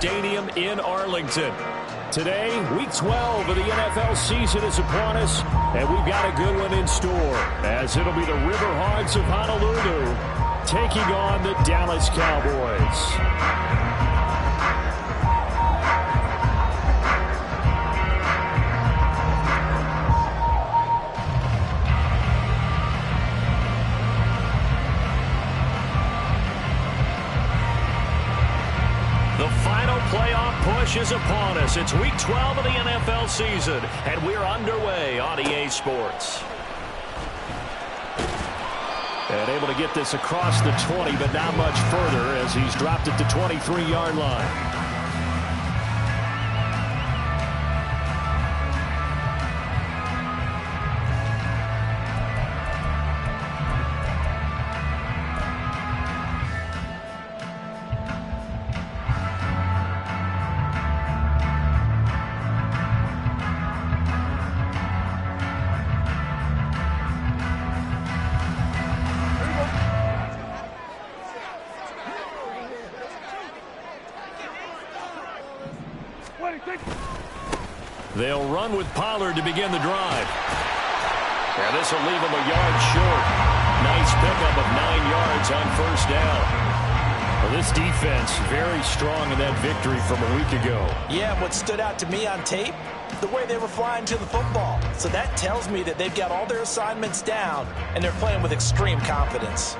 Stadium in Arlington. Today, Week 12 of the NFL season is upon us, and we've got a good one in store, as it'll be the River Hogs of Honolulu taking on the Dallas Cowboys. The final playoff push is upon us. It's Week 12 of the NFL season, and we're underway on EA Sports. And able to get this across the 20, but not much further as he's dropped it to 23-yard line. They'll run with Pollard to begin the drive. And this will leave him a yard short. Nice pickup of 9 yards on first down. Well, this defense very strong in that victory from a week ago. Yeah, what stood out to me on tape, the way they were flying to the football. So that tells me that they've got all their assignments down, and they're playing with extreme confidence.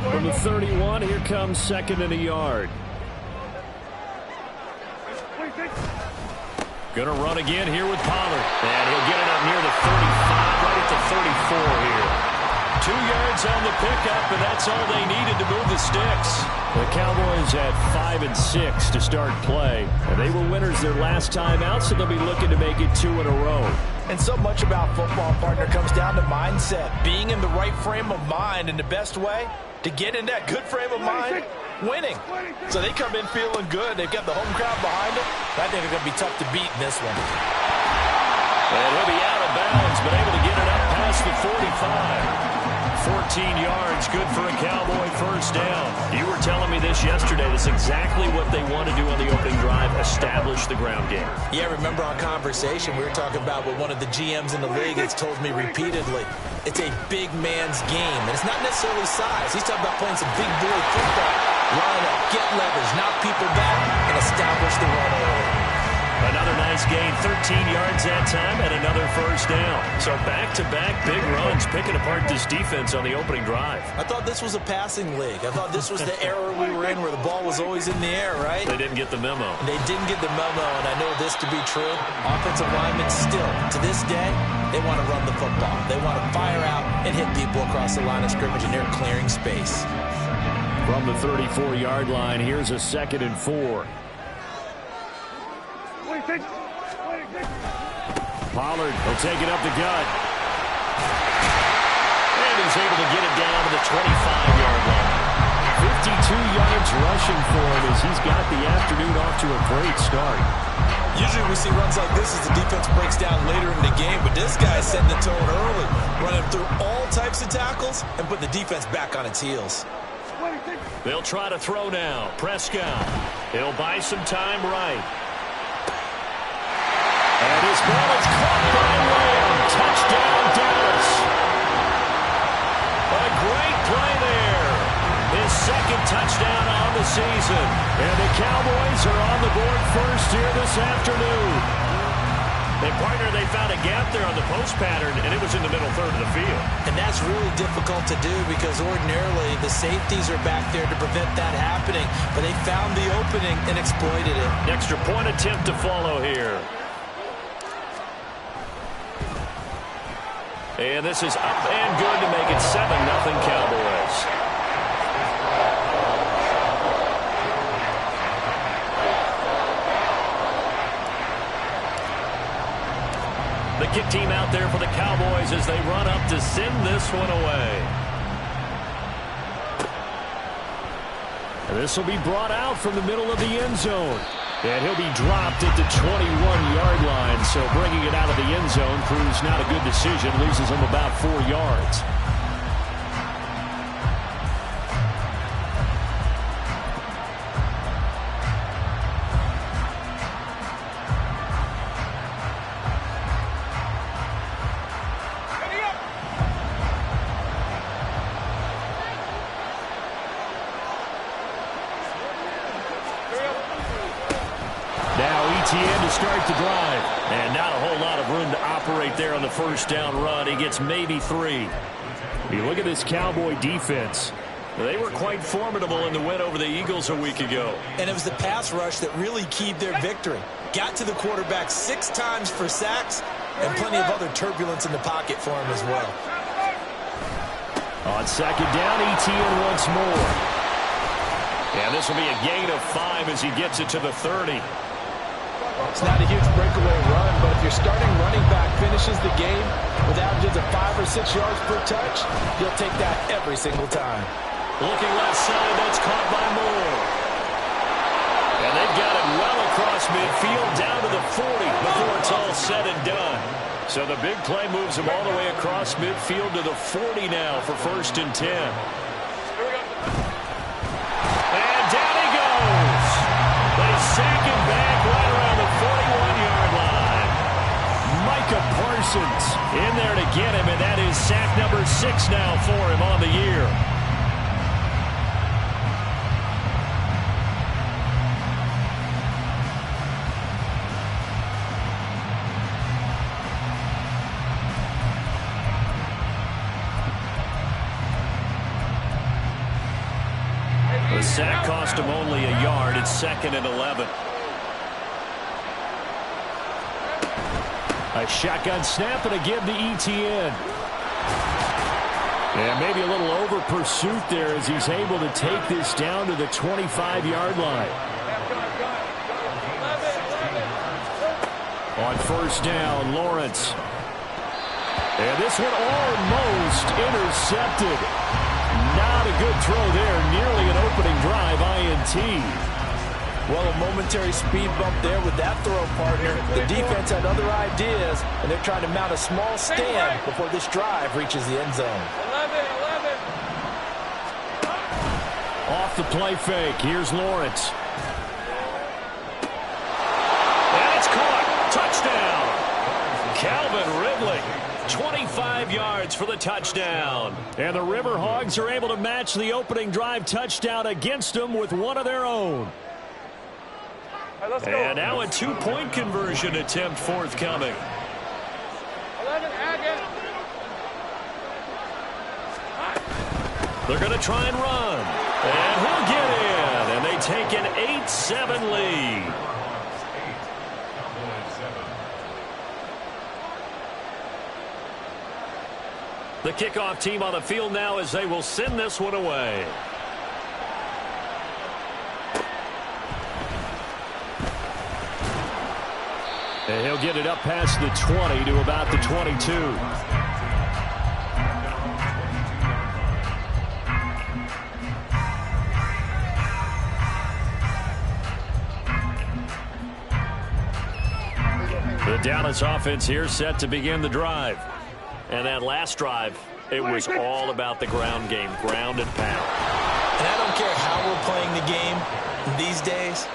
From the 31, here comes second and a yard. Going to run again here with Pollard. And he'll get it up near the 35, right at the 34 here. 2 yards on the pickup, and that's all they needed to move the sticks. The Cowboys had 5 and 6 to start play. And they were winners their last time out, so they'll be looking to make it 2 in a row. And so much about football, partner, comes down to mindset. Being in the right frame of mind, and the best way to get in that good frame of mind, winning. So they come in feeling good. They've got the home crowd behind them. I think they're going to be tough to beat in this one. And he'll be out of bounds, but able to get it up past the 45. 14 yards, good for a Cowboy first down. You were telling me this yesterday. This is exactly what they want to do on the opening drive, establish the ground game. Yeah, remember our conversation? We were talking about what one of the GMs in the league has told me repeatedly. It's a big man's game, and it's not necessarily size. He's talking about playing some big boy football. Line up, get leverage, knock people back, and establish the run early. Another nice gain, 13 yards that time, and another first down. So back-to-back big runs, picking apart this defense on the opening drive. I thought this was a passing league. I thought this was the era we were in where the ball was always in the air, right? They didn't get the memo. They didn't get the memo, and I know this to be true. Offensive linemen still, to this day, they want to run the football. They want to fire out and hit people across the line of scrimmage, and they're clearing space. From the 34-yard line, here's a 2nd and 4. Pollard will take it up the gut. And he's able to get it down to the 25-yard line. 52 yards rushing for him as he's got the afternoon off to a great start. Usually we see runs like this as the defense breaks down later in the game, but this guy's setting the tone early, running through all types of tackles and putting the defense back on its heels. They'll try to throw now. Prescott. He'll buy some time right. And his ball is caught by Lamb. Touchdown, Dallas. A great play there. His second touchdown on the season. And the Cowboys are on the board first here this afternoon. And, partner, they found a gap there on the post pattern, and it was in the middle third of the field. And that's really difficult to do because ordinarily the safeties are back there to prevent that happening. But they found the opening and exploited it. Extra point attempt to follow here. And this is up and good to make it 7-0 Cowboys. The kick team out there for the Cowboys as they run up to send this one away. This will be brought out from the middle of the end zone. And he'll be dropped at the 21-yard line. So bringing it out of the end zone proves not a good decision. Loses him about 4 yards. To start the drive, and not a whole lot of room to operate there on the first down run. He gets maybe 3. You look at this Cowboy defense. They were quite formidable in the win over the Eagles a week ago. And it was the pass rush that really keyed their victory. Got to the quarterback 6 times for sacks, and plenty of other turbulence in the pocket for him as well. On second down, Etienne once more. And this will be a gain of 5 as he gets it to the 30. It's not a huge breakaway run, but if your starting running back finishes the game with averages of 5 or 6 yards per touch, you'll take that every single time. Looking left side, that's caught by Moore. And they've got it well across midfield down to the 40 before it's all said and done. So the big play moves him all the way across midfield to the 40 now for 1st and 10. And down he goes. They sack him back right around the 41-yard line. Micah Parsons in there to get him, and that is sack number 6 now for him on the year. The sack cost him only a yard. It's 2nd and 11. A shotgun snap and a give to Etienne. And maybe a little over pursuit there as he's able to take this down to the 25-yard line. On 1st down, Lawrence. And this one almost intercepted. Not a good throw there. Nearly an opening drive INT. Well, a momentary speed bump there with that throw, partner. The defense had other ideas, and they're trying to mount a small stand before this drive reaches the end zone. 11. Off the play fake. Here's Lawrence. And it's caught. Touchdown. Calvin Ridley. 25 yards for the touchdown. And the River Hogs are able to match the opening drive touchdown against them with one of their own. And now a 2-point conversion attempt forthcoming. 11, They're going to try and run. And he'll get in. And they take an 8-7 lead. The kickoff team on the field now as they will send this one away. And he'll get it up past the 20 to about the 22. The Dallas offense here set to begin the drive. And that last drive, it was all about the ground game, ground and pound. And I don't care how we're playing the game these days,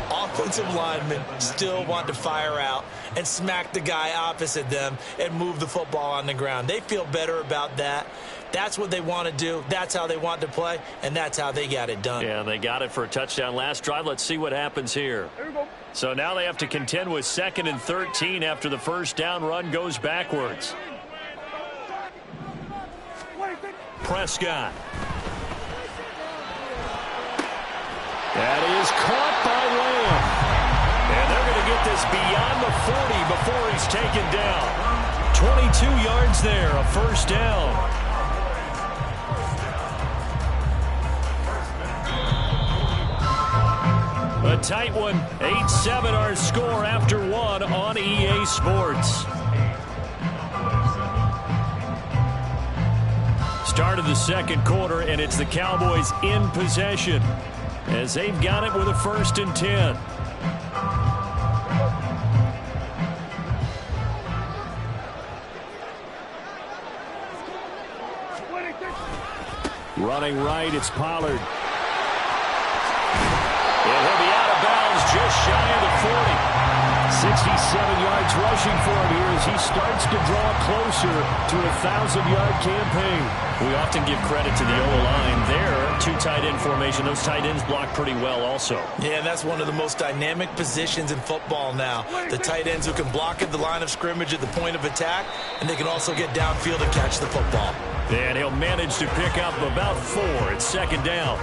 offensive linemen still want to fire out and smack the guy opposite them and move the football on the ground. They feel better about that. That's what they want to do. That's how they want to play, and that's how they got it done. Yeah, they got it for a touchdown last drive. Let's see what happens here. So now they have to contend with 2nd and 13 after the first down run goes backwards. Prescott. That is caught by Lamb. And they're going to get this beyond the 40 before he's taken down. 22 yards there, a first down. A tight one. 8-7 our score after one on EA Sports. Start of the second quarter, and it's the Cowboys in possession. as they've got it with a 1st and 10. Running right, it's Pollard. And he'll be out of bounds just shy of the 40. 67 yards rushing for him here as he starts to draw closer to a 1,000-yard campaign. We often give credit to the O-line there. 2 tight end formation. Those tight ends block pretty well also. Yeah, and that's one of the most dynamic positions in football now. The tight ends who can block at the line of scrimmage at the point of attack, and they can also get downfield and catch the football. And he'll manage to pick up about 4. It's 2nd down.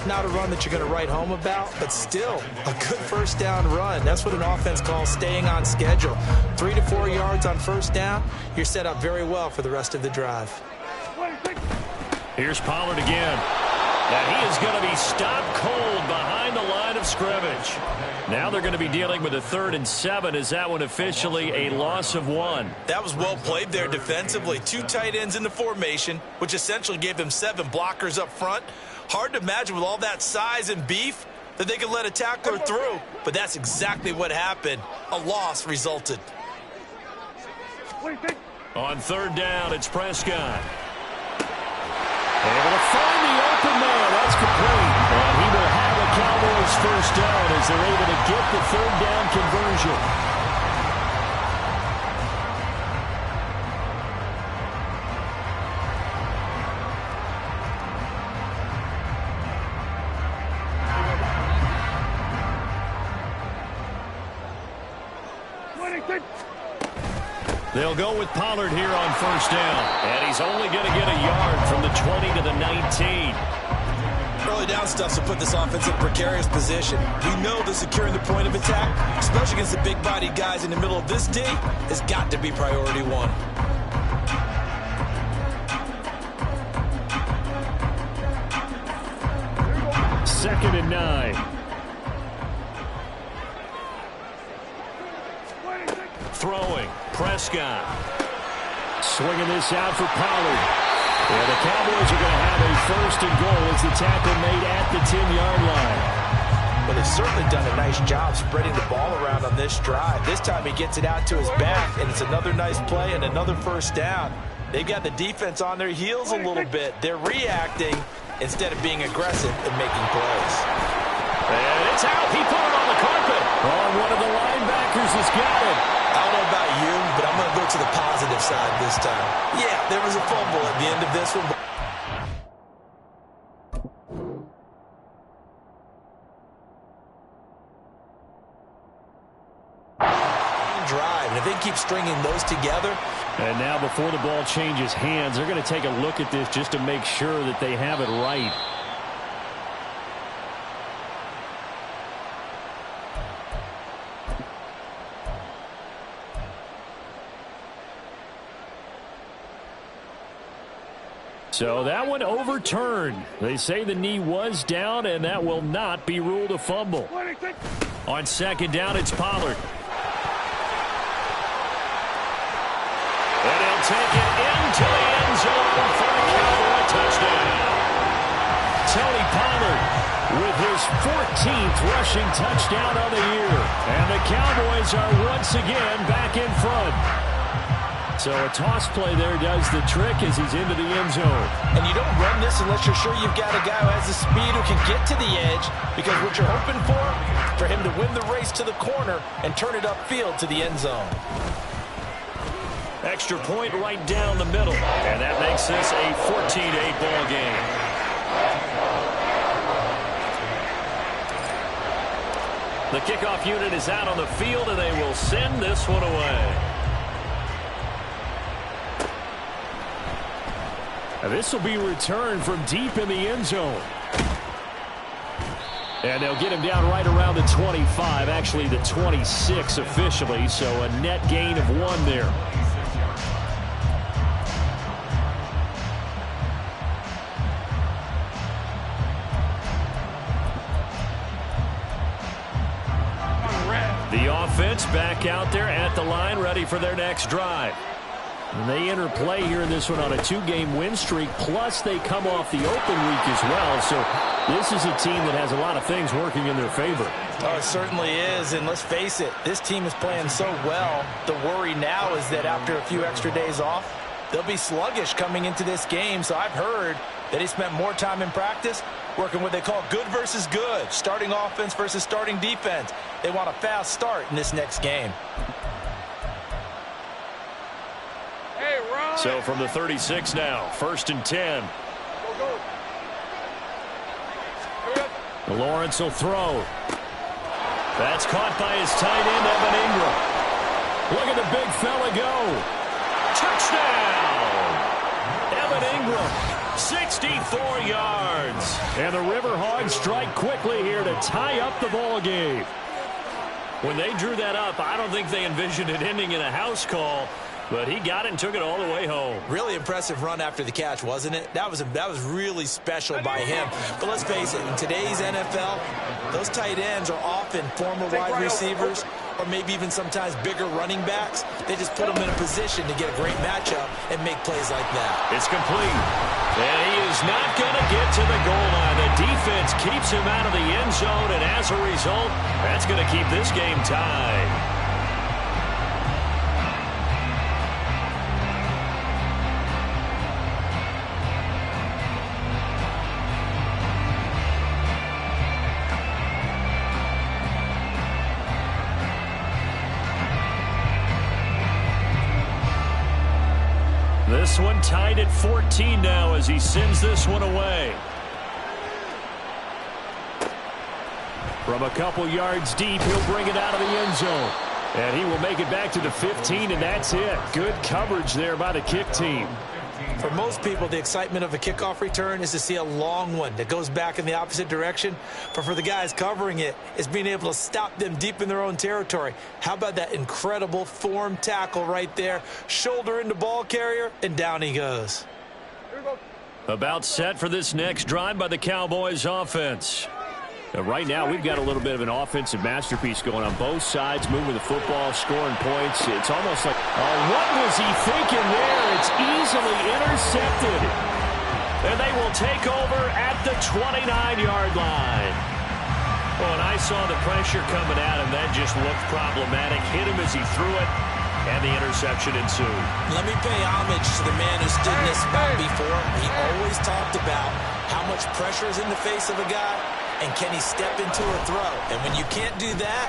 Not a run that you're going to write home about, but still a good 1st down run. That's what an offense calls staying on schedule. 3 to 4 yards on 1st down, you're set up very well for the rest of the drive. Here's Pollard again. And he is going to be stopped cold behind the line of scrimmage. Now they're going to be dealing with a 3rd and 7. Is that one officially a loss of 1? That was well played there defensively. 2 tight ends in the formation, which essentially gave them 7 blockers up front. Hard to imagine with all that size and beef that they could let a tackler through. But that's exactly what happened. A loss resulted. On 3rd down, it's Prescott. Able to find the open man. That's complete. And he will have a Cowboys 1st down as they're able to get the 3rd down conversion. They'll go with Pollard here on 1st down. And he's only going to get a yard from the 20 to the 19. Early down stuff to put this offense in a precarious position. We know that securing the point of attack, especially against the big-bodied guys in the middle of this D, has got to be priority 1. Second and 9. Throwing. Prescott. Swinging this out for Pollard. And the Cowboys are going to have a 1st and goal as the tackle made at the 10-yard line. Well, they've certainly done a nice job spreading the ball around on this drive. This time he gets it out to his back, and it's another nice play and another 1st down. They've got the defense on their heels a little bit. They're reacting instead of being aggressive and making plays. And it's out. He put it on the carpet. Oh, one of the linebackers has got it. I don't know about you, but I'm going to go to the positive side this time. Yeah, there was a fumble at the end of this one. Drive, and if they keep stringing those together. And now before the ball changes hands, they're going to take a look at this just to make sure that they have it right. So that one overturned. They say the knee was down, and that will not be ruled a fumble. On 2nd down, it's Pollard. And he'll take it into the end zone for a Cowboy touchdown. Tony Pollard with his 14th rushing touchdown of the year. And the Cowboys are once again back in front. So a toss play there does the trick as he's into the end zone. And you don't run this unless you're sure you've got a guy who has the speed who can get to the edge, because what you're hoping for him to win the race to the corner and turn it upfield to the end zone. Extra point right down the middle. And that makes this a 14-8 ball game. The kickoff unit is out on the field, and they will send this one away. This will be returned from deep in the end zone. And they'll get him down right around the 25, actually the 26 officially, so a net gain of 1 there. The offense back out there at the line, ready for their next drive. And they enter play here in this one on a 2-game win streak, plus they come off the open week as well. So this is a team that has a lot of things working in their favor. Oh, it certainly is, and let's face it, this team is playing so well. The worry now is that after a few extra days off, they'll be sluggish coming into this game. So I've heard that he spent more time in practice working what they call good versus good, starting offense versus starting defense. They want a fast start in this next game. So from the 36 now, 1st and 10. Lawrence will throw. That's caught by his tight end, Evan Ingram. Look at the big fella go. Touchdown! Evan Ingram, 64 yards. And the River Hogs strike quickly here to tie up the ball game. When they drew that up, I don't think they envisioned it ending in a house call. But he got it and took it all the way home. Really impressive run after the catch, wasn't it? That was really special by him. But let's face it, in today's NFL, those tight ends are often former wide receivers or maybe even sometimes bigger running backs. They just put them in a position to get a great matchup and make plays like that. It's complete. And he is not going to get to the goal line. The defense keeps him out of the end zone, and as a result, that's going to keep this game tied. This one tied at 14 now as he sends this one away. From a couple yards deep, he'll bring it out of the end zone. And he will make it back to the 15, and that's it. Good coverage there by the kick team. For most people, the excitement of a kickoff return is to see a long one that goes back in the opposite direction. But for the guys covering it, it's being able to stop them deep in their own territory. How about that incredible form tackle right there? Shoulder into ball carrier, and down he goes. About set for this next drive by the Cowboys offense. Right now, we've got a little bit of an offensive masterpiece going on both sides, moving the football, scoring points. It's almost like, what was he thinking there? It's easily intercepted. And they will take over at the 29-yard line. Oh, and I saw the pressure coming at him. That just looked problematic. Hit him as he threw it, and the interception ensued. Let me pay homage to the man who stood in this spot before. He always talked about how much pressure is in the face of a guy. And can he step into a throw? And when you can't do that,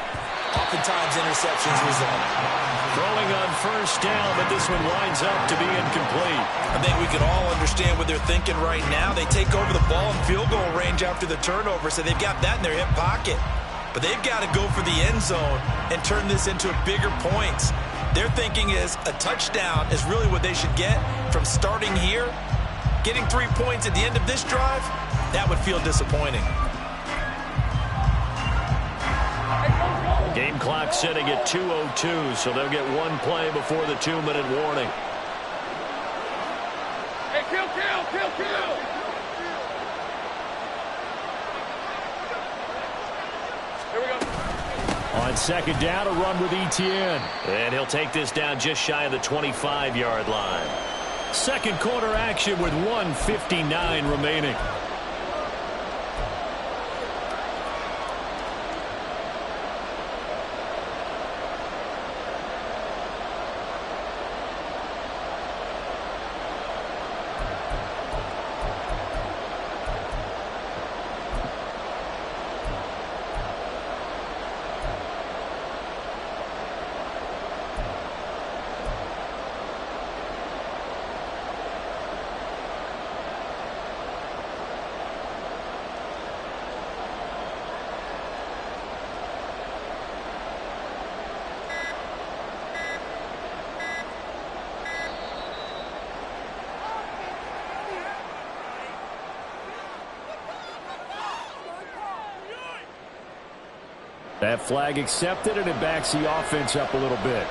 oftentimes interceptions result. Throwing on first down, but this one winds up to be incomplete. I think we can all understand what they're thinking right now. They take over the ball in field goal range after the turnover, so they've got that in their hip pocket. But they've got to go for the end zone and turn this into bigger points. Their thinking is a touchdown is really what they should get from starting here. Getting 3 points at the end of this drive, that would feel disappointing. Game clock sitting at 2:02, so they'll get one play before the 2-minute warning. Hey, kill! Here we go. On second down, a run with Etienne. And he'll take this down just shy of the 25-yard line. Second quarter action with 1:59 remaining. That flag accepted, and it backs the offense up a little bit.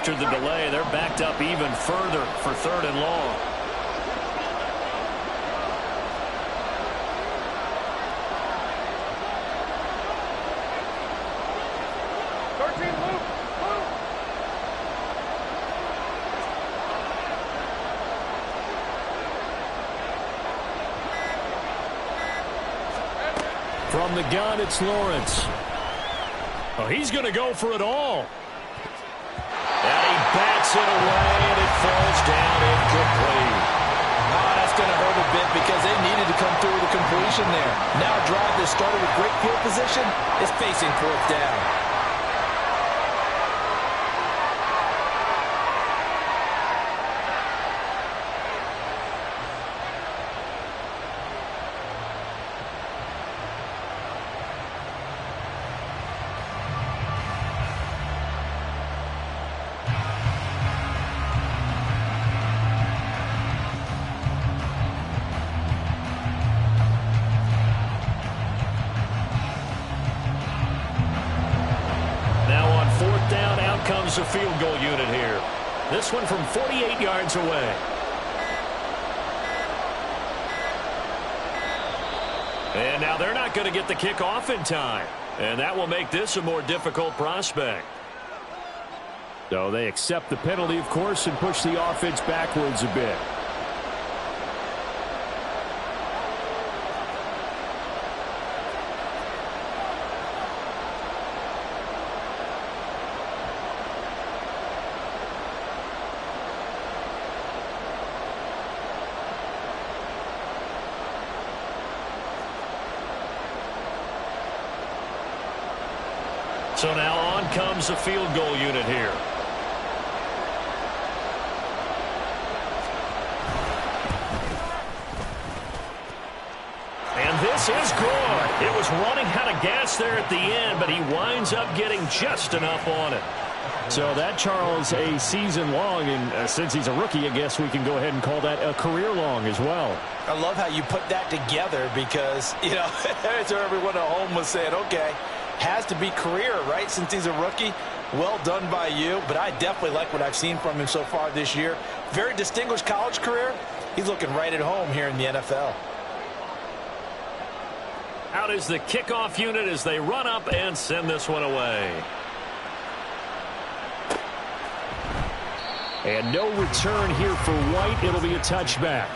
after the delay. They're backed up even further for 3rd and long. From the gun, it's Lawrence. Oh, he's going to go for it all. And he bats it away, and it falls down incomplete. Oh, that's going to hurt a bit because they needed to come through with a completion there. Now a drive that started with great field position is facing 4th down. Comes a field goal unit here. This one from 48 yards away. And now they're not going to get the kickoff in time. And that will make this a more difficult prospect. So they accept the penalty, of course, and push the offense backwards a bit. So now on comes a field goal unit here. And this is good. It was running out of gas there at the end, but he winds up getting just enough on it. So that, Charles, a season long, and since he's a rookie, I guess we can go ahead and call that a career long as well. I love how you put that together because, you know, so everyone at home was saying, okay, has to be career, right, since he's a rookie. Well done by you, but I definitely like what I've seen from him so far this year. Very distinguished college career. He's looking right at home here in the NFL. Out is the kickoff unit as they run up and send this one away. And no return here for White. It'll be a touchback.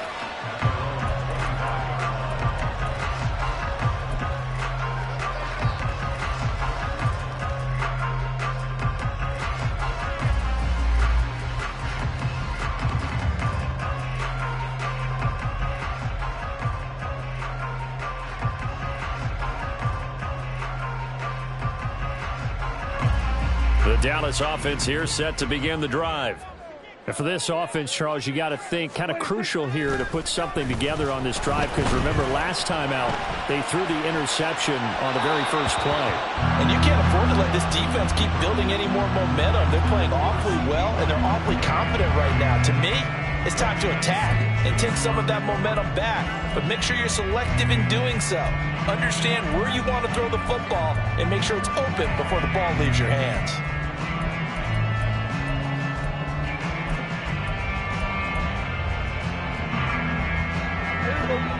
The Dallas offense here set to begin the drive. And for this offense, Charles, you got to think kind of crucial here to put something together on this drive because remember last time out they threw the interception on the very first play. And you can't afford to let this defense keep building any more momentum. They're playing awfully well and they're awfully confident right now. To me, it's time to attack and take some of that momentum back. But make sure you're selective in doing so. Understand where you want to throw the football and make sure it's open before the ball leaves your hands.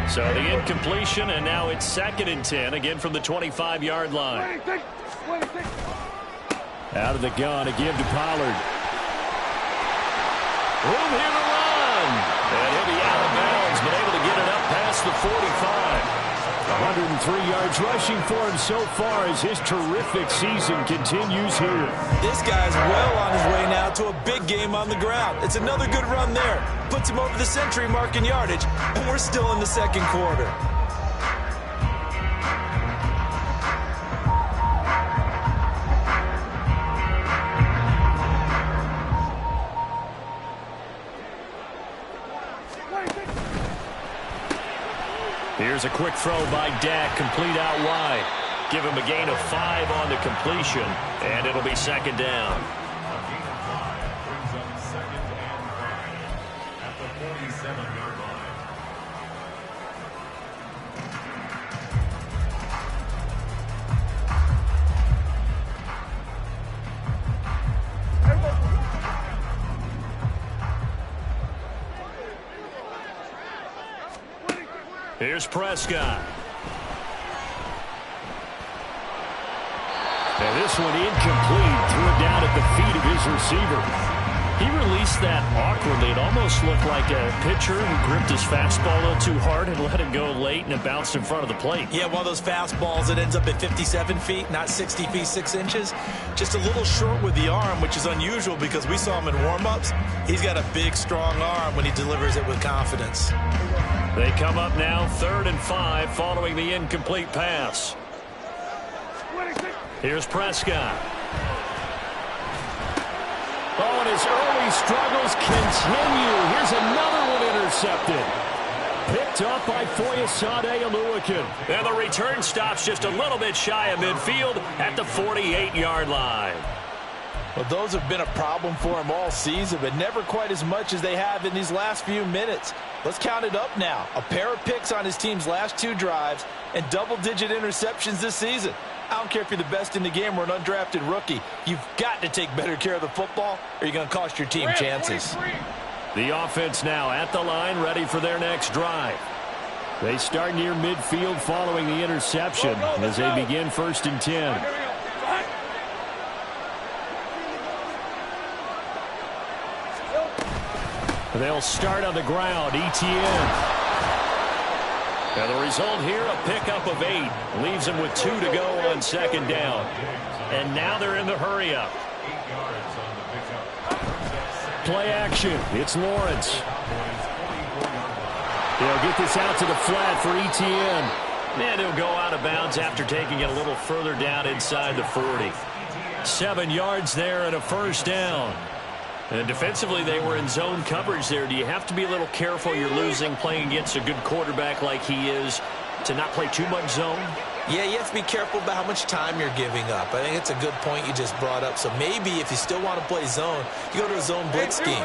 So the incompletion, and now it's 2nd and 10, again from the 25-yard line. Out of the gun, again to Pollard. Room here to run. And he'll be out of bounds, but able to get it up past the 45. 103 yards rushing for him so far as his terrific season continues here. This guy's well on his way now to a big game on the ground. It's another good run there. Puts him over the century mark in yardage, and we're still in the 2nd quarter. Here's a quick throw by Dak, complete out wide. Give him a gain of 5 on the completion, and it'll be 2nd down. Here's Prescott. And this one incomplete. Threw it down at the feet of his receiver. He released that awkwardly. It almost looked like a pitcher who gripped his fastball a little too hard and let it go late, and it bounced in front of the plate. Yeah, one of those fastballs that ends up at 57 feet, not 60 feet, 6 inches. Just a little short with the arm, which is unusual because we saw him in warm-ups. He's got a big, strong arm when he delivers it with confidence. They come up now 3rd and 5 following the incomplete pass. Here's Prescott. Oh, and his early struggles continue. Here's another one intercepted. Picked up by Foyesade Oluokun. And the return stops just a little bit shy of midfield at the 48-yard line. Well, those have been a problem for him all season, but never quite as much as they have in these last few minutes. Let's count it up now. A pair of picks on his team's last 2 drives and double-digit interceptions this season. I don't care if you're the best in the game or an undrafted rookie. You've got to take better care of the football or you're going to cost your team chances. The offense now at the line, ready for their next drive. They start near midfield following the interception as they begin 1st and 10. They'll start on the ground. ETN. And the result here, a pickup of 8. Leaves them with 2 to go on 2nd down. And now they're in the hurry-up. Play action. It's Lawrence. He'll get this out to the flat for ETN. And he'll go out of bounds after taking it a little further down inside the 40. 7 yards there and a 1st down. And defensively, they were in zone coverage there. Do you have to be a little careful? You're losing playing against a good quarterback like he is to not play too much zone? Yeah, you have to be careful about how much time you're giving up. I think it's a good point you just brought up. So maybe if you still want to play zone, you go to a zone blitz scheme.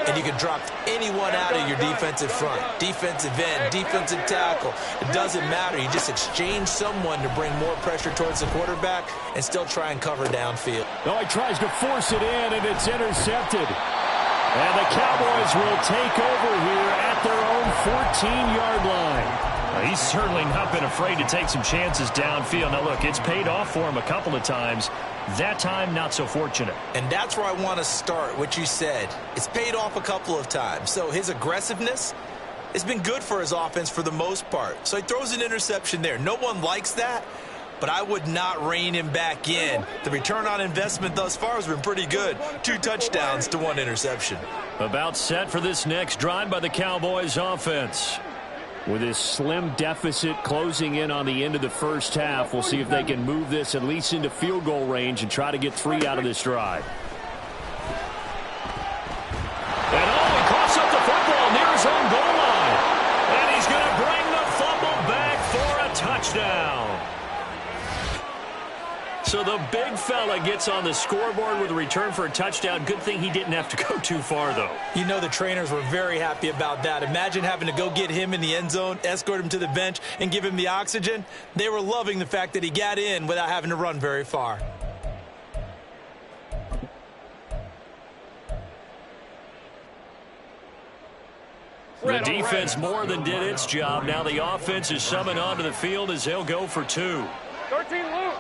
And you can drop anyone out of your defensive front. Defensive end, defensive tackle. It doesn't matter. You just exchange someone to bring more pressure towards the quarterback and still try and cover downfield. No, he tries to force it in, and it's intercepted. And the Cowboys will take over here at their own 14-yard line. He's certainly not been afraid to take some chances downfield. Now, look, it's paid off for him a couple of times. That time, not so fortunate. And that's where I want to start, what you said. It's paid off a couple of times. So his aggressiveness has been good for his offense for the most part. So he throws an interception there. No one likes that, but I would not rein him back in. The return on investment thus far has been pretty good. 2 touchdowns to 1 interception. About set for this next drive by the Cowboys offense. With this slim deficit closing in on the end of the first half, we'll see if they can move this at least into field goal range and try to get 3 out of this drive. And he coughs up the football near his own goal line. And he's going to bring the fumble back for a touchdown. So the big fella gets on the scoreboard with a return for a touchdown. Good thing he didn't have to go too far, though. You know the trainers were very happy about that. Imagine having to go get him in the end zone, escort him to the bench, and give him the oxygen. They were loving the fact that he got in without having to run very far. The defense more than did its job. Now the offense is summoned onto the field as they'll go for 2. 13, Luke.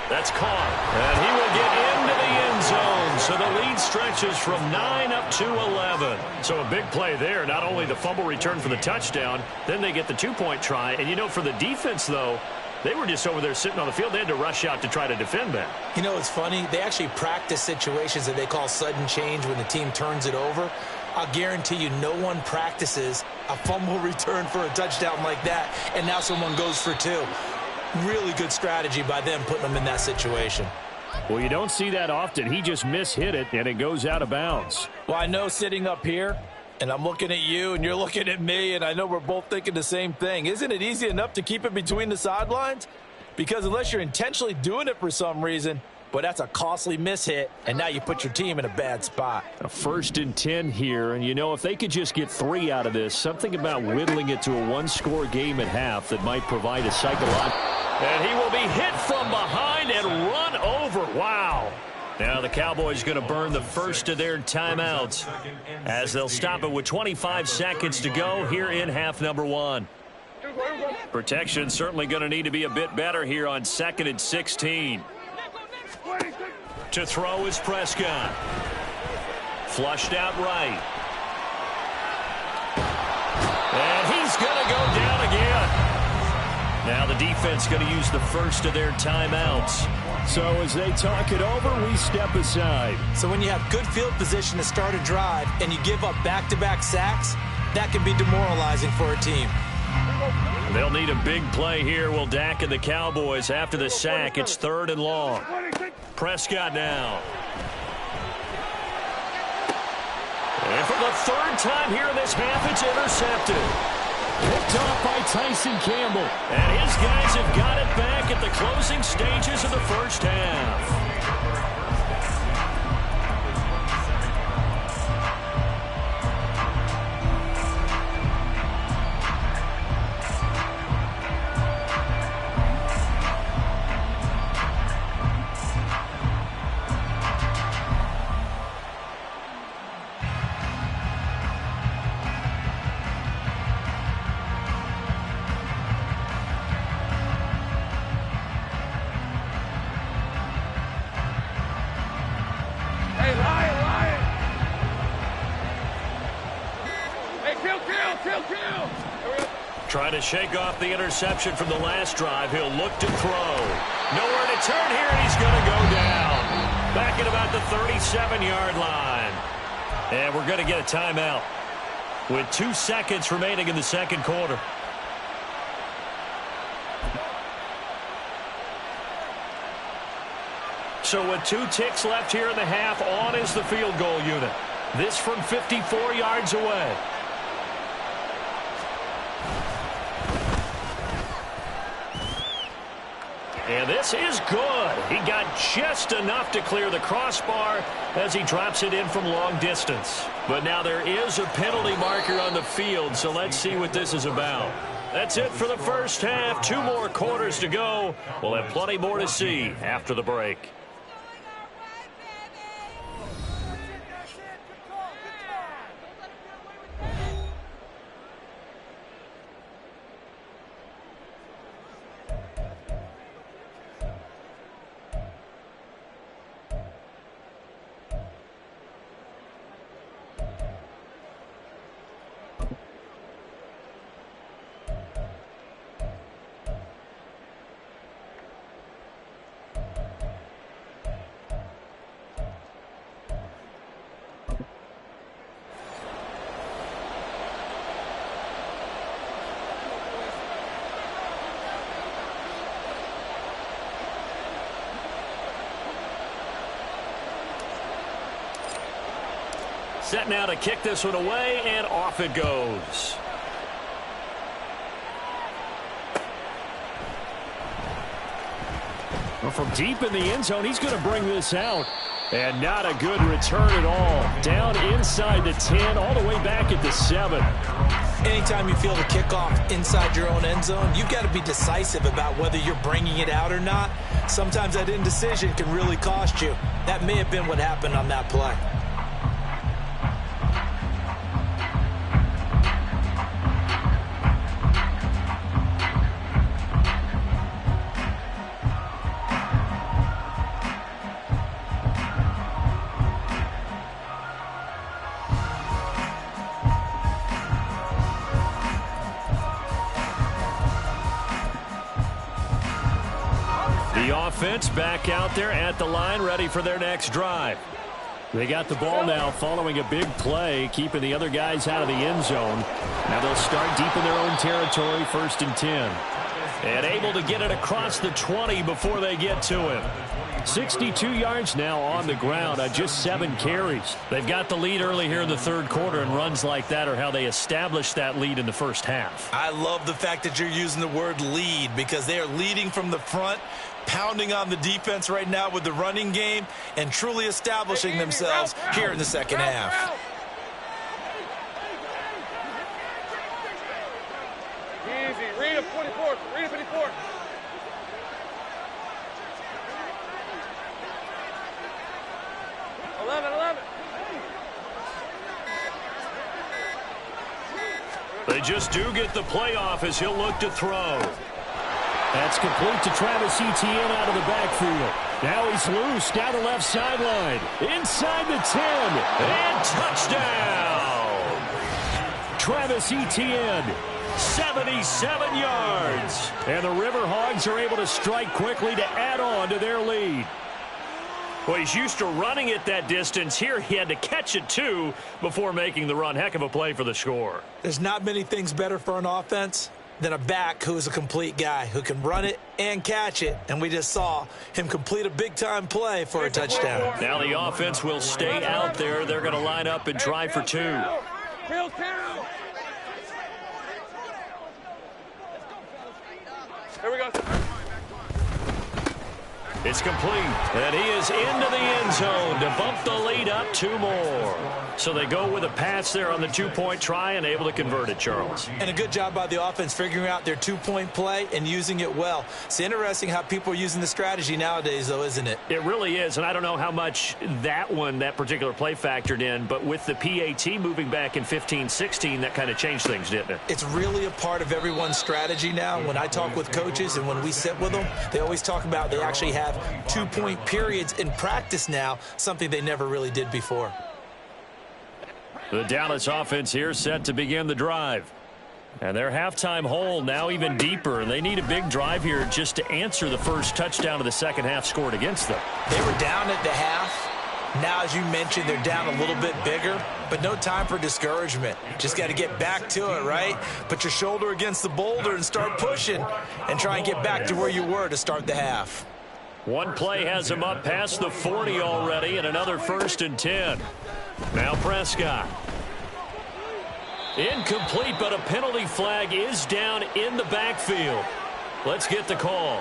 That's caught. And he will get into the end zone. So the lead stretches from 9 up to 11. So a big play there. Not only the fumble return for the touchdown, then they get the 2-point try. And, you know, for the defense, though, they were just over there sitting on the field. They had to rush out to try to defend that. You know, it's funny. They actually practice situations that they call sudden change when the team turns it over. I'll guarantee you no one practices a fumble return for a touchdown like that, and now someone goes for 2. Really good strategy by them putting them in that situation. Well, you don't see that often. He just mishit it, and it goes out of bounds. Well, I know sitting up here, and I'm looking at you, and you're looking at me, and I know we're both thinking the same thing. Isn't it easy enough to keep it between the sidelines? Because unless you're intentionally doing it for some reason, but that's a costly mishit, and now you put your team in a bad spot. A 1st and 10 here, and you know, if they could just get 3 out of this, something about whittling it to a 1-score game at half that might provide a psychological. And he will be hit from behind and run over. Wow. Now the Cowboys going to burn the first of their timeouts as they'll stop it with 25 seconds to go here in half number 1. Protection certainly going to need to be a bit better here on 2nd and 16. To throw is Prescott. Flushed out right. And he's going to go down again. Now the defense going to use the first of their timeouts. So as they talk it over, we step aside. So when you have good field position to start a drive and you give up back-to-back sacks, that can be demoralizing for a team. They'll need a big play here. Will Dak and the Cowboys after the sack. It's 3rd and long. Prescott now. And for the 3rd time here in this half, it's intercepted. Picked off by Tyson Campbell. And his guys have got it back at the closing stages of the first half. Trying to shake off the interception from the last drive. He'll look to throw. Nowhere to turn here, and he's going to go down. Back at about the 37-yard line. And we're going to get a timeout with 2 seconds remaining in the second quarter. So with 2 ticks left here in the half, on is the field goal unit. This from 54 yards away. And this is good. He got just enough to clear the crossbar as he drops it in from long distance. But now there is a penalty marker on the field, so let's see what this is about. That's it for the first half. 2 more quarters to go. We'll have plenty more to see after the break. Set now to kick this one away, and off it goes. Well, from deep in the end zone, he's going to bring this out. And not a good return at all. Down inside the 10, all the way back at the 7. Anytime you feel the kickoff inside your own end zone, you've got to be decisive about whether you're bringing it out or not. Sometimes that indecision can really cost you. That may have been what happened on that play. Offense back out there at the line, ready for their next drive. They got the ball now following a big play, keeping the other guys out of the end zone. Now they'll start deep in their own territory, 1st and 10. And able to get it across the 20 before they get to him. 62 yards now on the ground on just 7 carries. They've got the lead early here in the third quarter, and runs like that are how they established that lead in the first half. I love the fact that you're using the word lead, because they are leading from the front, pounding on the defense right now with the running game, and truly establishing themselves here in the second half. Easy. Read him 24. Read him 24. 11. They just do get the playoff as he'll look to throw. That's complete to Travis Etienne out of the backfield. Now he's loose down the left sideline. Inside the 10. And touchdown! Travis Etienne. 77 yards. And the River Hogs are able to strike quickly to add on to their lead. Well, he's used to running it that distance. Here he had to catch it, too, before making the run. Heck of a play for the score. There's not many things better for an offense than a back who is a complete guy who can run it and catch it. And we just saw him complete a big-time play for a touchdown. Now the offense will stay out there. They're going to line up and try for two. Field count. Here we go. It's complete, and he is into the end zone to bump the lead up 2 more. So they go with a pass there on the 2-point try and able to convert it, Charles. And a good job by the offense figuring out their 2-point play and using it well. It's interesting how people are using the strategy nowadays, though, isn't it? It really is, and I don't know how much that particular play factored in, but with the PAT moving back in 15-16, that kind of changed things, didn't it? It's really a part of everyone's strategy now. When I talk with coaches and when we sit with them, they always talk about they actually have 2-point periods in practice now, something they never really did before. The Dallas offense here set to begin the drive. And their halftime hole now even deeper, and they need a big drive here just to answer the first touchdown of the second half scored against them. They were down at the half. Now, as you mentioned, they're down a little bit bigger, but no time for discouragement. Just got to get back to it, right? Put your shoulder against the boulder and start pushing and try and get back to where you were to start the half. One play has him up past the 40 already, and another 1st and 10. Now Prescott. Incomplete, but a penalty flag is down in the backfield. Let's get the call.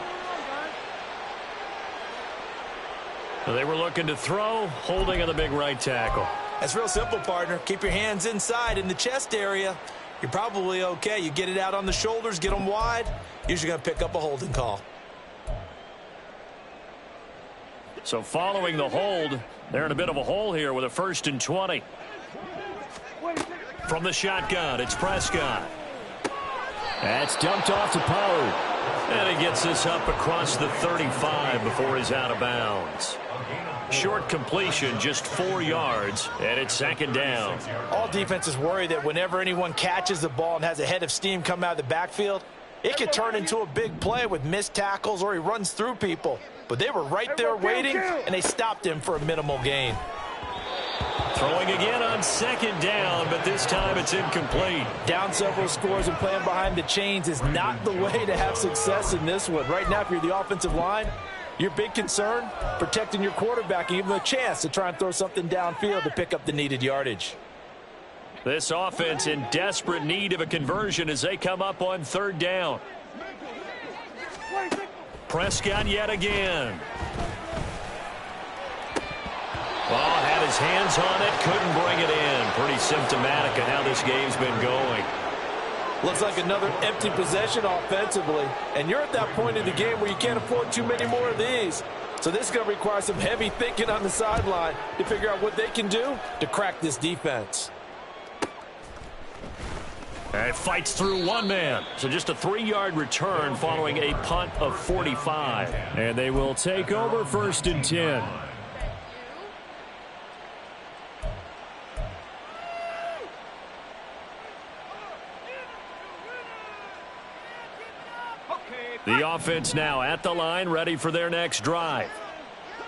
They were looking to throw, holding on the big right tackle. That's real simple, partner. Keep your hands inside in the chest area. You're probably okay. You get it out on the shoulders, get them wide. Usually going to pick up a holding call. So following the hold, they're in a bit of a hole here with a 1st and 20. From the shotgun, it's Prescott. That's dumped off to Pollard. And he gets this up across the 35 before he's out of bounds. Short completion, just 4 yards, and it's 2nd down. All defenses worry that whenever anyone catches the ball and has a head of steam come out of the backfield, it could turn into a big play with missed tackles or he runs through people. But they were right there waiting, and they stopped him for a minimal gain. Throwing again on 2nd down, but this time it's incomplete. Down several scores and playing behind the chains is not the way to have success in this one. Right now, if you're the offensive line, your big concern, protecting your quarterback and giving him a chance to try and throw something downfield to pick up the needed yardage. This offense in desperate need of a conversion as they come up on 3rd down. Prescott yet again. Oh, had his hands on it, couldn't bring it in. Pretty symptomatic of how this game's been going. Looks like another empty possession offensively. And you're at that point in the game where you can't afford too many more of these. So this is going to require some heavy thinking on the sideline to figure out what they can do to crack this defense. And it fights through one man. So just a 3-yard return following a punt of 45. And they will take over 1st and 10. The offense now at the line, ready for their next drive.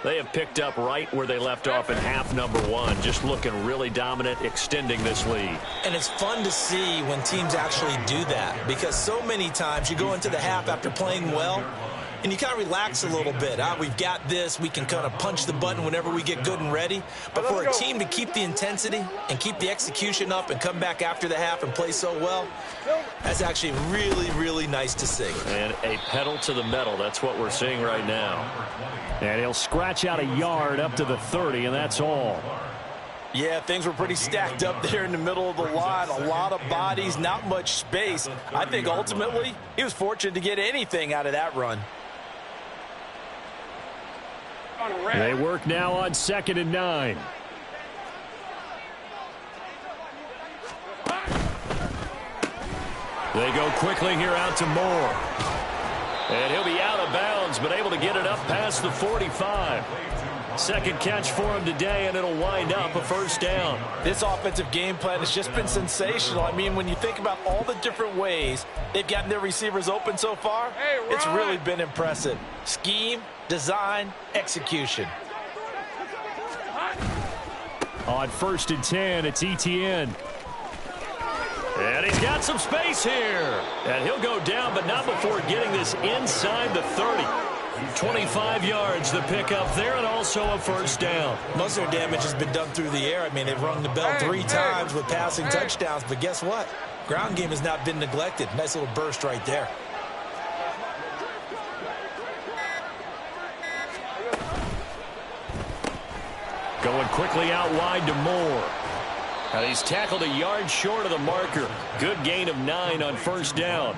They have picked up right where they left off in half number 1, just looking really dominant, extending this lead. And it's fun to see when teams actually do that, because so many times you go into the half after playing well, and you kind of relax a little bit. We've got this. We can kind of punch the button whenever we get good and ready. But for a team to keep the intensity and keep the execution up and come back after the half and play so well, that's actually really, really nice to see. And a pedal to the metal. That's what we're seeing right now. And he'll scratch out a yard up to the 30, and that's all. Yeah, things were pretty stacked up there in the middle of the line. A lot of bodies, not much space. I think ultimately he was fortunate to get anything out of that run. They work now on 2nd and 9. They go quickly here out to Moore. And he'll be out of bounds, but able to get it up past the 45. Second catch for him today, and it'll wind up a first down. This offensive game plan has just been sensational. I mean, when you think about all the different ways they've gotten their receivers open so far, it's really been impressive. Scheme, design, execution. On 1st and 10, it's Etienne. And he's got some space here. And he'll go down, but not before getting this inside the 30. 25 yards the pickup there, and also a first down. Most of their damage has been done through the air. I mean, they've rung the bell 3 times with passing touchdowns, but guess what? Ground game has not been neglected. Nice little burst right there. Going quickly out wide to Moore. And he's tackled a yard short of the marker. Good gain of 9 on first down.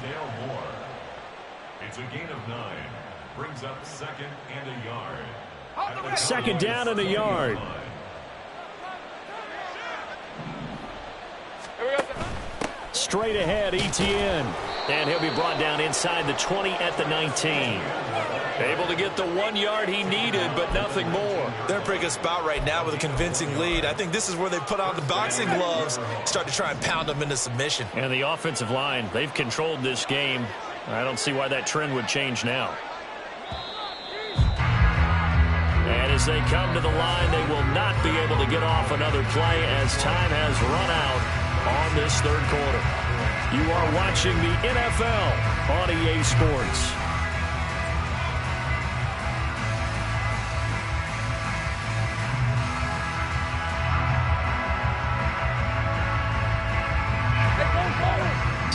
It's a gain of 9. Brings up 2nd and a yard. 2nd down and a yard. Straight ahead, Etienne. And he'll be brought down inside the 20 at the 19. Able to get the 1 yard he needed, but nothing more. They're in a pretty good spot right now with a convincing lead. I think this is where they put on the boxing gloves, start to try and pound them into submission. And the offensive line, they've controlled this game. I don't see why that trend would change now. And as they come to the line, they will not be able to get off another play as time has run out on this 3rd quarter. You are watching the NFL on EA Sports.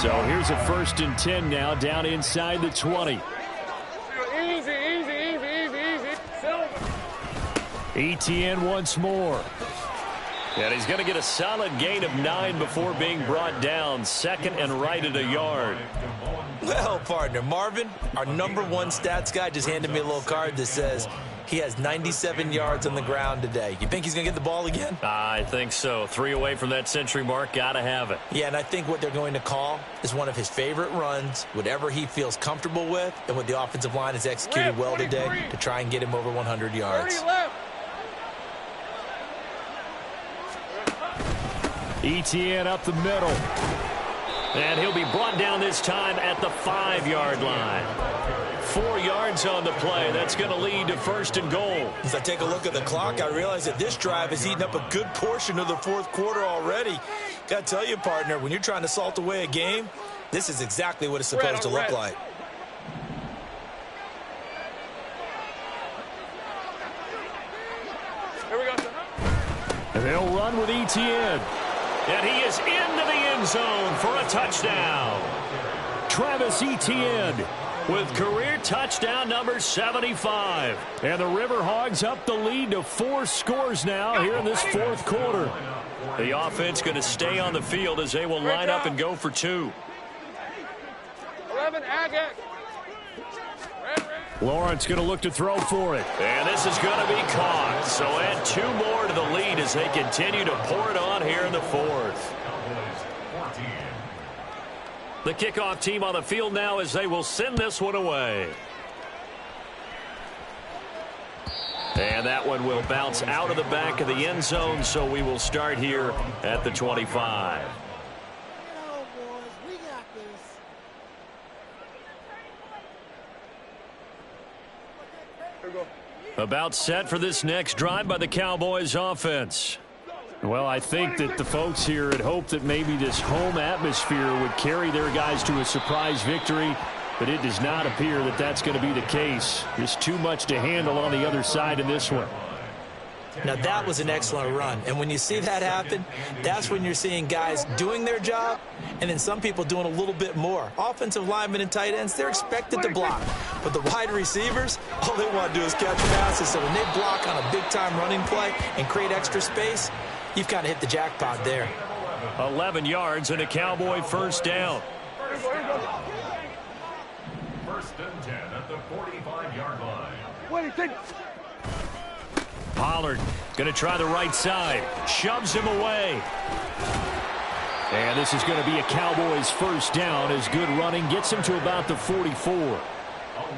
So here's a 1st and 10 now, down inside the 20. Etienne once more. And he's going to get a solid gain of 9 before being brought down. 2nd and right at a yard. Well, partner, Marvin, our #1 stats guy, just handed me a little card that says he has 97 yards on the ground today. You think he's going to get the ball again? I think so. 3 away from that century mark. Got to have it. Yeah, and I think what they're going to call is one of his favorite runs, whatever he feels comfortable with, and what the offensive line has executed well today to try and get him over 100 yards. Etienne up the middle. And he'll be brought down this time at the 5-yard line. 4 yards on the play. That's going to lead to 1st and goal. As I take a look at the clock, I realize that this drive has eaten up a good portion of the 4th quarter already. Got to tell you, partner, when you're trying to salt away a game, this is exactly what it's supposed to look like. Here we go. And they'll run with Etienne. And he is into the end zone for a touchdown. Travis Etienne with career touchdown number 75. And the River Hogs up the lead to 4 scores now here in this 4th quarter. The offense going to stay on the field as they will line up and go for 2. 11 Agate. Lawrence going to look to throw for it. And this is going to be caught. So add 2 more to the lead as they continue to pour it on here in the 4th. The kickoff team on the field now as they will send this one away. And that one will bounce out of the back of the end zone, so we will start here at the 25. About set for this next drive by the Cowboys offense. Well, I think that the folks here had hoped that maybe this home atmosphere would carry their guys to a surprise victory, but it does not appear that that's going to be the case. Just too much to handle on the other side in this one. Now, that was an excellent run. And when you see that happen, that's when you're seeing guys doing their job and then some people doing a little bit more. Offensive linemen and tight ends, they're expected to block. But the wide receivers, all they want to do is catch passes. So when they block on a big-time running play and create extra space, you've kind of hit the jackpot there. 11 yards and a Cowboy first down. 1st and 10 at the 45-yard line. Pollard going to try the right side. Shoves him away. And this is going to be a Cowboys first down as good running gets him to about the 44.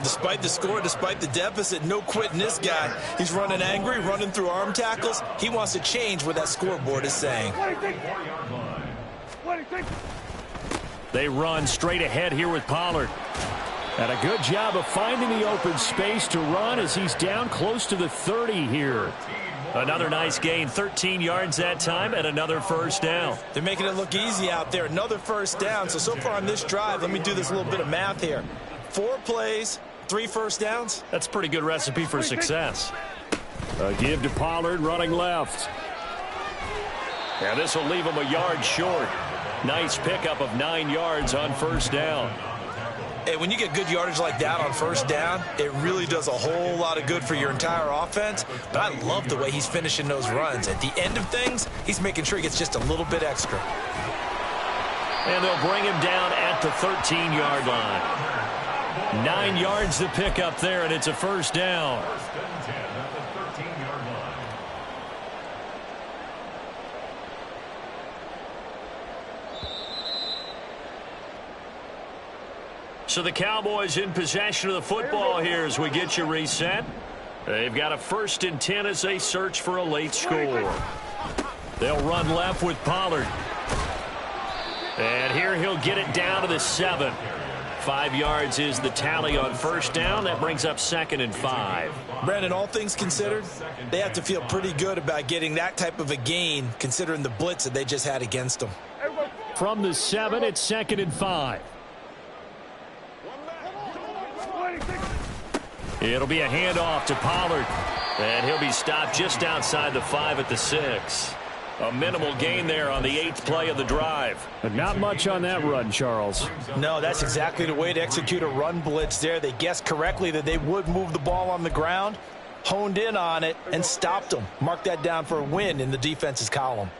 Despite the score, despite the deficit, no quitting this guy. He's running angry, running through arm tackles. He wants to change what that scoreboard is saying. They run straight ahead here with Pollard. And a good job of finding the open space to run as he's down close to the 30 here. Another nice gain, 13 yards that time, and another first down. They're making it look easy out there. Another first down. So far on this drive, let me do this little bit of math here. 4 plays, 3 first downs. That's a pretty good recipe for success. A give to Pollard running left. And this will leave him a yard short. Nice pickup of 9 yards on first down. Hey, when you get good yardage like that on first down, it really does a whole lot of good for your entire offense. But I love the way he's finishing those runs. At the end of things, he's making sure he gets just a little bit extra. And they'll bring him down at the 13-yard line. 9 yards to pick up there, and it's a first down. So the Cowboys in possession of the football here as we get you reset. They've got a 1st and 10 as they search for a late score. They'll run left with Pollard. And here he'll get it down to the 7. 5 yards is the tally on first down. That brings up 2nd and 5. Brandon, all things considered, they have to feel pretty good about getting that type of a gain considering the blitz that they just had against them. From the 7, it's 2nd and 5. It'll be a handoff to Pollard. And he'll be stopped just outside the 5 at the 6. A minimal gain there on the 8th play of the drive. But not much on that run, Charles. No, that's exactly the way to execute a run blitz there. They guessed correctly that they would move the ball on the ground, honed in on it, and stopped them. Mark that down for a win in the defense's column.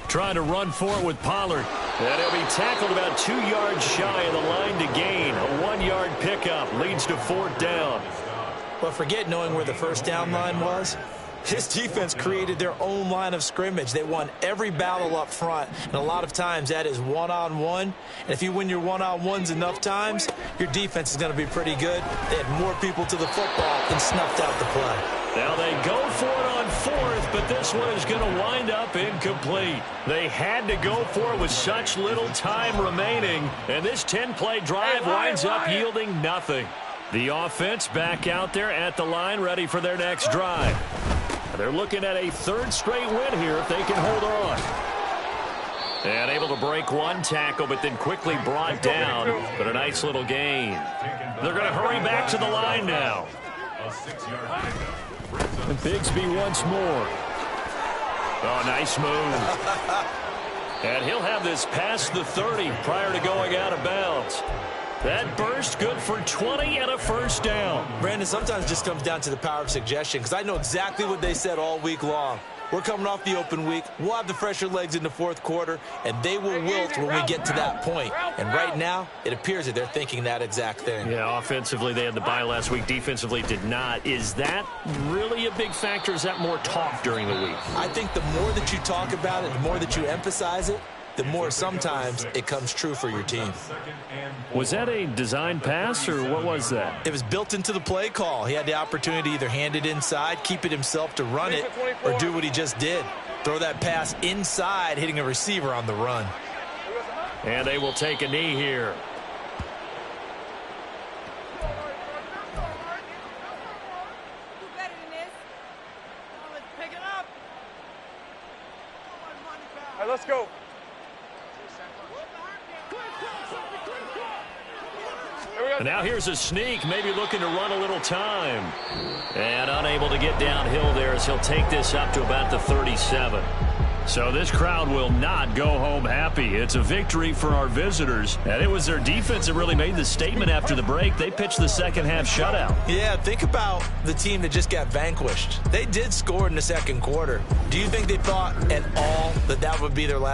Trying to run for it with Pollard. And he'll be tackled about 2 yards shy of the line to gain. A 1-yard pickup leads to 4th down. But forget knowing where the first down line was. His defense created their own line of scrimmage. They won every battle up front, and a lot of times that is one-on-one. And if you win your one-on-ones enough times, your defense is going to be pretty good. They had more people to the football and snuffed out the play. Now they go for it on 4th, but this one is going to wind up incomplete. They had to go for it with such little time remaining, and this 10-play drive winds up yielding nothing. The offense back out there at the line, ready for their next drive. They're looking at a 3rd straight win here if they can hold on. And able to break one tackle, but then quickly brought down. But a nice little gain. They're going to hurry back to the line now. And Bigsby once more. Oh, nice move. And he'll have this past the 30 prior to going out of bounds. That burst good for 20 and a first down. Brandon, sometimes it just comes down to the power of suggestion, because I know exactly what they said all week long. We're coming off the open week. We'll have the fresher legs in the 4th quarter, and they will wilt when we get to that point. And right now, it appears that they're thinking that exact thing. Yeah, offensively, they had the bye last week. Defensively, did not. Is that really a big factor? Is that more talk during the week? I think the more that you talk about it, the more that you emphasize it, the more sometimes it comes true for your team. Was that a design pass, or what was that? It was built into the play call. He had the opportunity to either hand it inside, keep it himself to run it, or do what he just did. Throw that pass inside, hitting a receiver on the run. And they will take a knee here. All right, let's go. And now here's a sneak, maybe looking to run a little time. And unable to get downhill there as he'll take this up to about the 37. So this crowd will not go home happy. It's a victory for our visitors. And it was their defense that really made the statement after the break. They pitched the second half shutout. Yeah, think about the team that just got vanquished. They did score in the 2nd quarter. Do you think they thought at all that that would be their last